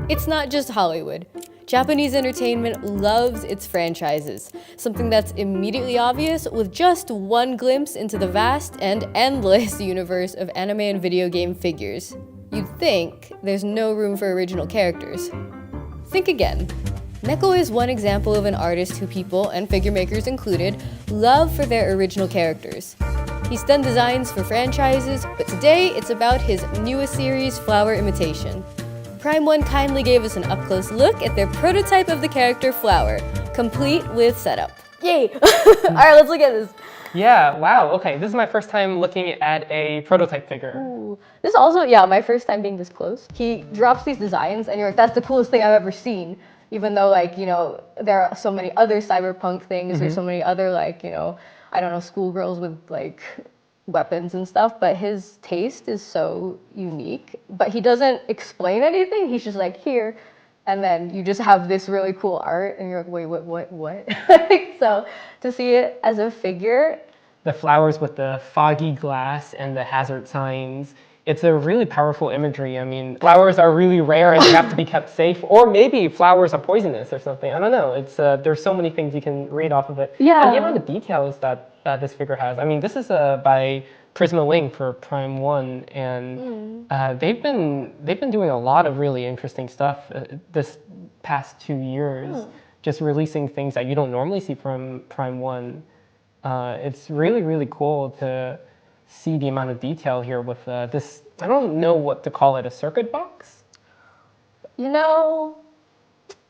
It's not just Hollywood. Japanese entertainment loves its franchises, something that's immediately obvious with just one glimpse into the vast and endless universe of anime and video game figures. You'd think there's no room for original characters. Think again. Neco is one example of an artist who people, and figure makers included, love for their original characters. He's done designs for franchises, but today it's about his newest series, Flower Imitation. Prime One kindly gave us an up-close look at their prototype of the character Flower, complete with setup. Yay! Alright, let's look at this. Yeah, wow, okay. This is my first time looking at a prototype figure. Ooh. This is also, yeah, my first time being this close. He drops these designs and you're like, that's the coolest thing I've ever seen. Even though, like, you know, there are so many other cyberpunk things, or so many other, like, you know, I don't know, schoolgirls with, like, weapons and stuff, but his taste is so unique. But he doesn't explain anything. He's just like, here. And then you just have this really cool art, and you're like, wait, what? So to see it as a figure. The flowers with the foggy glass and the hazard signs. It's a really powerful imagery. I mean, flowers are really rare and they have to be kept safe. Or maybe flowers are poisonous or something. I don't know. It's there's so many things you can read off of it. Yeah. And the amount of details that this figure has. I mean, this is by Prisma Wing for Prime One, and they've been doing a lot of really interesting stuff this past 2 years, just releasing things that you don't normally see from Prime One. It's really, really cool to see the amount of detail here with this. I don't know what to call it, a circuit box? You know,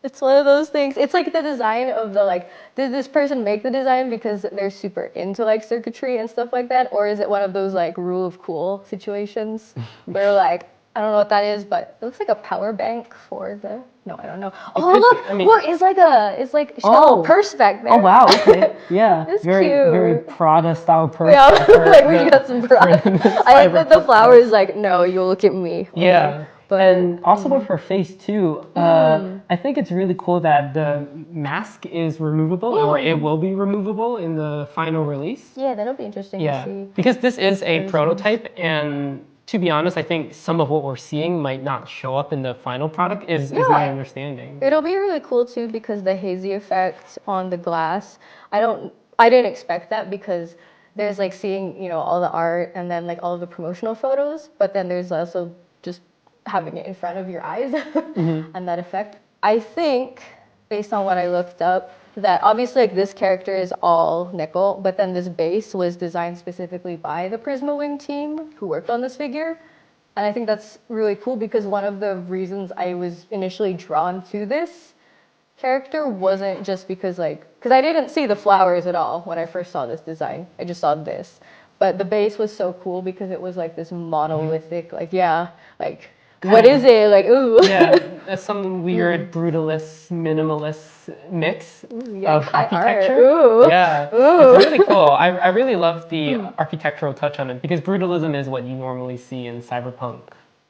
it's one of those things. It's like the design of the, like, did this person make the design because they're super into, like, circuitry and stuff like that? Or is it one of those, like, rule of cool situations where, like, I don't know what that is, but it looks like a power bank for the, no, I don't know. Oh, look, I mean, look, it's like she's got a little purse back there. Oh, wow, okay, yeah. It's very, cute. Very Prada-style purse. Yeah, like we got some pride. I like that the flower is like, no, you look at me. Yeah. But, and also with her face too, I think it's really cool that the mask is removable, or it will be removable in the final release. Yeah, that'll be interesting to see. Because this is a prototype, and to be honest, I think some of what we're seeing might not show up in the final product, is my understanding. It'll be really cool too because the hazy effect on the glass, I didn't expect that because there's like seeing, you know, all the art and then like all of the promotional photos, but then there's also just having it in front of your eyes and that effect. I think, based on what I looked up, that obviously like this character is all nickel, but then this base was designed specifically by the Prisma Wing team who worked on this figure. And I think that's really cool because one of the reasons I was initially drawn to this character wasn't just because I didn't see the flowers at all when I first saw this design. I just saw this. But the base was so cool because it was like this monolithic, what is it? Like, ooh. Yeah, that's some weird brutalist, minimalist mix of architecture. Ooh. Yeah, Ooh. It's really cool. I really love the architectural touch on it because brutalism is what you normally see in cyberpunk.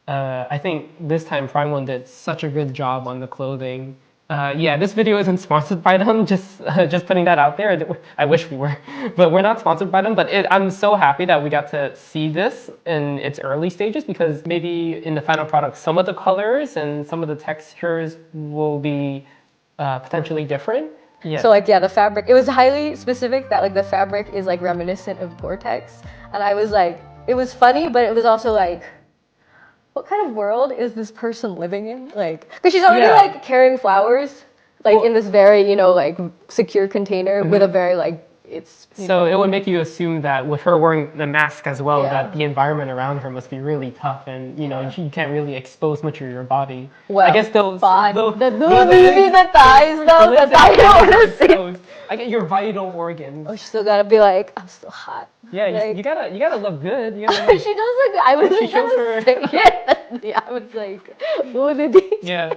I think this time Prime One did such a good job on the clothing. Yeah, this video isn't sponsored by them, just putting that out there. I wish we were, but we're not sponsored by them. But I'm so happy that we got to see this in its early stages because maybe in the final product, some of the colors and some of the textures will be potentially different. Yeah. So like, yeah, the fabric, it was highly specific that like the fabric is like reminiscent of Gore-Tex. And I was like, it was funny, but it was also like, what kind of world is this person living in? Like, because she's already like carrying flowers, like in this very, you know, like secure container with a very like, it's. So it would make you assume that with her wearing the mask as well, that the environment around her must be really tough, and you know you can't really expose much of your body. Well, I guess those. the thighs though. The thighs don't want to see. I get your vital organs. Oh, you still gotta be like, I'm still hot. Yeah, like, you gotta look good. You gotta she does look good. I was she shows her. Yeah, I was like, what are these? Yeah.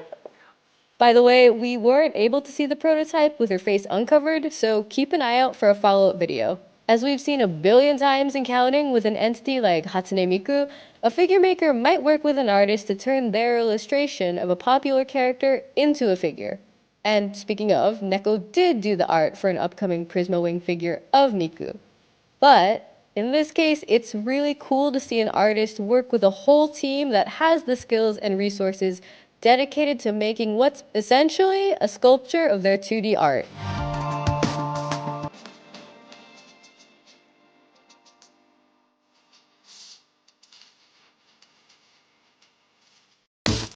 By the way, we weren't able to see the prototype with her face uncovered, so keep an eye out for a follow-up video. As we've seen a billion times and counting with an entity like Hatsune Miku, a figure maker might work with an artist to turn their illustration of a popular character into a figure. And speaking of, Neco did do the art for an upcoming Prisma Wing figure of Miku. But in this case, it's really cool to see an artist work with a whole team that has the skills and resources dedicated to making what's essentially a sculpture of their 2D art.